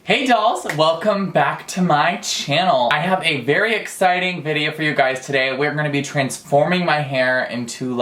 Hey dolls, welcome back to my channel. I have a very exciting video for you guys today. We're going to be transforming my hair into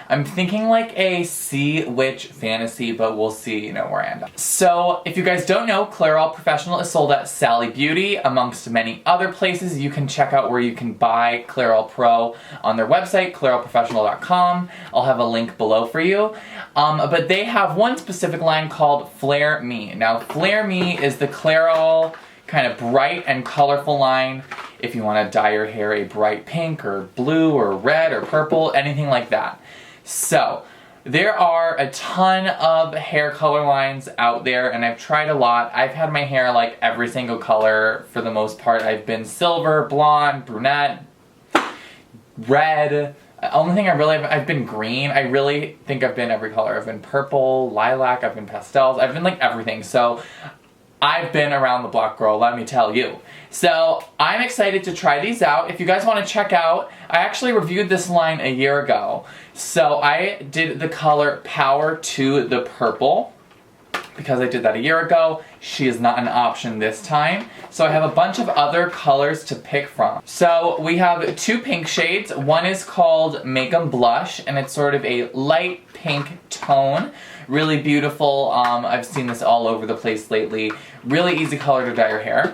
I'm thinking like a sea witch fantasy, but we'll see, where I end up. So, if you guys don't know, Clairol Professional is sold at Sally Beauty, amongst many other places. You can check out where you can buy Clairol Pro on their website, clairolprofessional.com. I'll have a link below for you. But they have one specific line called Flare Me. Now, Flare Me is the Clairol kind of bright and colorful line. If you want to dye your hair a bright pink or blue or red or purple, anything like that. So, there are a ton of hair color lines out there, and I've tried a lot. I've had my hair like every single color for the most part. I've been silver, blonde, brunette, red. Only thing I've been green. I really think I've been every color. I've been purple, lilac, I've been pastels, I've been like everything. So, I've been around the block, girl, let me tell you. So, I'm excited to try these out. If you guys want to check out, I actually reviewed this line a year ago. So, I did the color Power to the Purple. Because I did that a year ago, she is not an option this time. So I have a bunch of other colors to pick from. So we have two pink shades. One is called Make 'em Blush, and it's sort of a light pink tone. Really beautiful. I've seen this all over the place lately. Really easy color to dye your hair.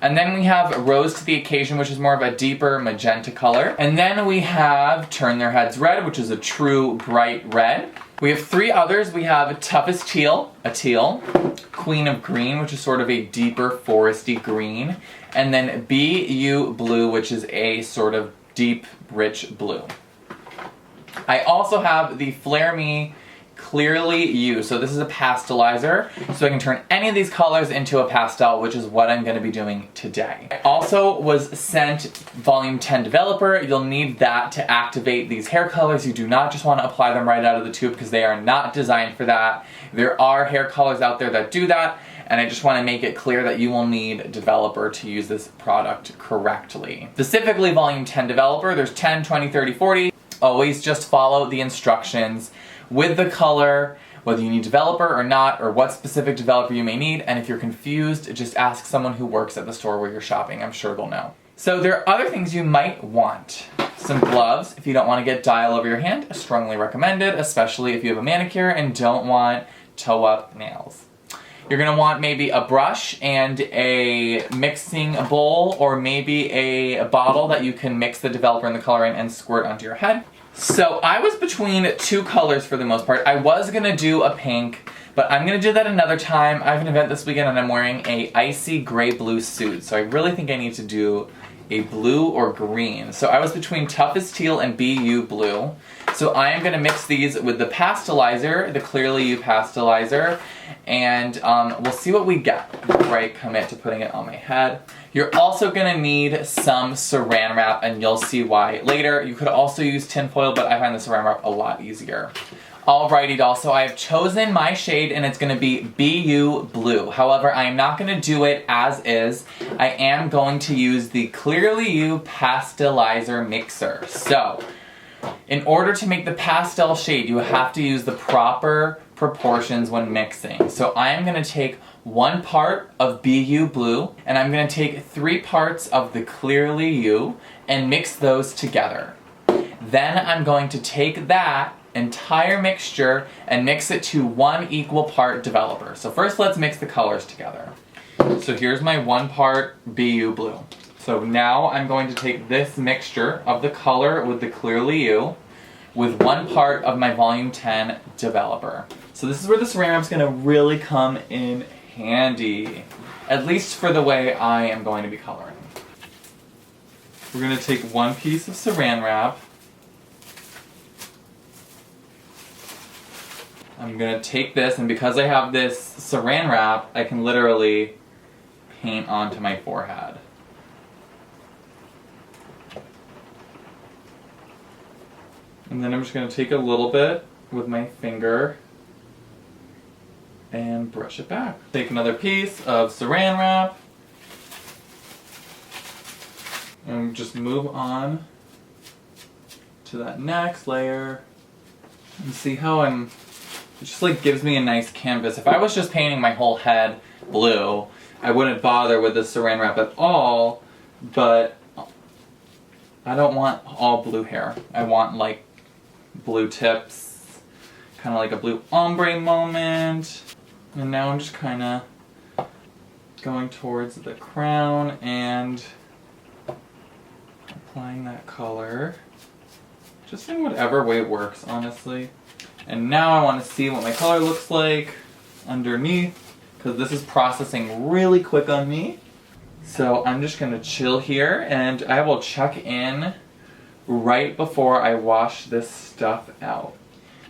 And then we have Rose to the Occasion, which is more of a deeper magenta color. And then we have Turn Their Heads Red, which is a true bright red. We have three others. We have Toughest Teal, a teal. Queen of Green, which is sort of a deeper foresty green. And then BU Blue, which is a sort of deep, rich blue. I also have the Flare Me Clearly You. So this is a pastelizer, so I can turn any of these colors into a pastel, which is what I'm going to be doing today. I also was sent Volume 10 Developer. You'll need that to activate these hair colors. You do not just want to apply them right out of the tube because they are not designed for that. There are hair colors out there that do that, and I just want to make it clear that you will need Developer to use this product correctly. Specifically Volume 10 Developer, there's 10, 20, 30, 40. Always just follow the instructions with the color, whether you need developer or not, or what specific developer you may need, and if you're confused, just ask someone who works at the store where you're shopping. I'm sure they'll know. So there are other things you might want. Some gloves, if you don't want to get dye all over your hand, strongly recommended, especially if you have a manicure and don't want toe-up nails. You're going to want maybe a brush and a mixing bowl, or maybe a bottle that you can mix the developer and the color in and squirt onto your head. So I was between two colors for the most part. I was going to do a pink, but I'm going to do that another time. I have an event this weekend and I'm wearing a icy gray-blue suit, so I really think I need to do a blue or green. So I was between Toughest Teal and BU Blue. So I am going to mix these with the pastelizer, the Clearly You Pastelizer, and we'll see what we get before I commit to putting it on my head. You're also going to need some saran wrap, and you'll see why later. You could also use tinfoil, but I find the saran wrap a lot easier. Alrighty doll, so I have chosen my shade and it's going to be BU Blue. However, I am not going to do it as is. I am going to use the Clearly You Pastelizer Mixer. So, in order to make the pastel shade, you have to use the proper proportions when mixing. So I am going to take 1 part of BU Blue, and I'm going to take 3 parts of the Clearly You and mix those together. Then I'm going to take that entire mixture and mix it to 1 equal part developer. So first let's mix the colors together. So here's my 1 part BU Blue. So now I'm going to take this mixture of the color with the Clearly You with 1 part of my Volume 10 developer. So this is where the saran wrap is going to really come in handy, at least for the way I am going to be coloring. We're going to take 1 piece of saran wrap. I'm going to take this, and because I have this saran wrap, I can literally paint onto my forehead. And then I'm just going to take a little bit with my finger and brush it back. Take another piece of saran wrap and just move on to that next layer. And see how it just gives me a nice canvas. If I was just painting my whole head blue, I wouldn't bother with the saran wrap at all, but I don't want all blue hair. I want like blue tips, kind of like a blue ombre moment. And now I'm just kind of going towards the crown and applying that color. Just in whatever way works, honestly. And now I want to see what my color looks like underneath, because this is processing really quick on me. So I'm just going to chill here, and I will check in right before I wash this stuff out.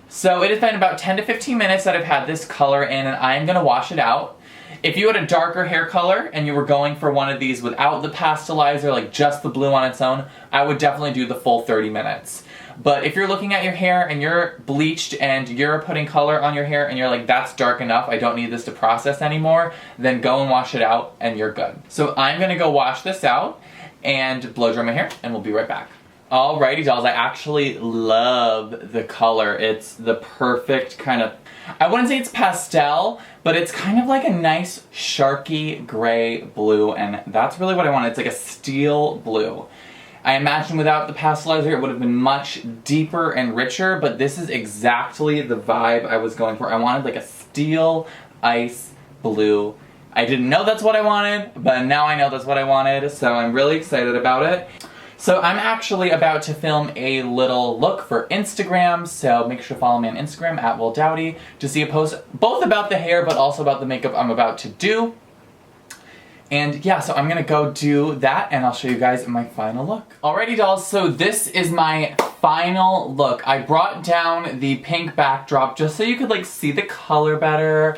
So it has been about 10 to 15 minutes that I've had this color in, and I am going to wash it out. If you had a darker hair color and you were going for one of these without the pastelizer, like just the blue on its own, I would definitely do the full 30 minutes. But if you're looking at your hair and you're bleached and you're putting color on your hair and you're like, that's dark enough, I don't need this to process anymore, then go and wash it out and you're good. So I'm gonna go wash this out and blow dry my hair, and we'll be right back. Alrighty dolls, I actually love the color. It's the perfect kind of, I wouldn't say it's pastel, but it's kind of like a nice sharky gray blue, and that's really what I want. It's like a steel blue. I imagine without the pastelizer it would have been much deeper and richer, but this is exactly the vibe I was going for. I wanted like a steel ice blue. I didn't know that's what I wanted, but now I know that's what I wanted, so I'm really excited about it. So I'm actually about to film a little look for Instagram, so make sure to follow me on Instagram at DOUGHTY to see a post both about the hair but also about the makeup I'm about to do. And yeah, so I'm gonna go do that and I'll show you guys my final look. Alrighty dolls, so this is my final look. I brought down the pink backdrop just so you could like see the color better.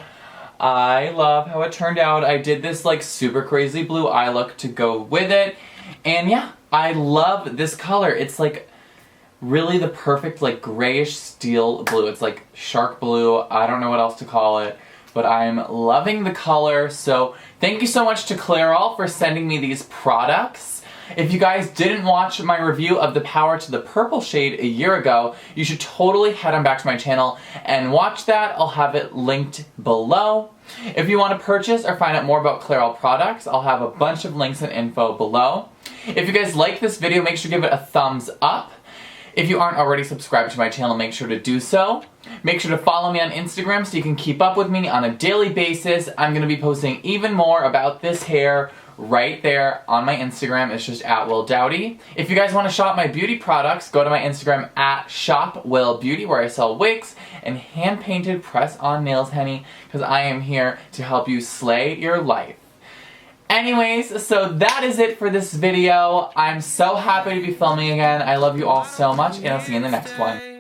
I love how it turned out. I did this like super crazy blue eye look to go with it. And yeah, I love this color. It's like really the perfect like grayish steel blue. It's like shark blue. I don't know what else to call it, but I'm loving the color. So thank you so much to Clairol for sending me these products. If you guys didn't watch my review of the Power to the Purple shade a year ago, you should totally head on back to my channel and watch that. I'll have it linked below. If you want to purchase or find out more about Clairol products, I'll have a bunch of links and info below. If you guys like this video, make sure to give it a thumbs up. If you aren't already subscribed to my channel, make sure to do so. Make sure to follow me on Instagram so you can keep up with me on a daily basis. I'm going to be posting even more about this hair right there on my Instagram. It's just at DOUGHTY. If you guys want to shop my beauty products, go to my Instagram at shopwillbeauty, where I sell wigs and hand-painted press-on nails, honey, because I am here to help you slay your life. Anyways, so that is it for this video. I'm so happy to be filming again. I love you all so much, and I'll see you in the next one.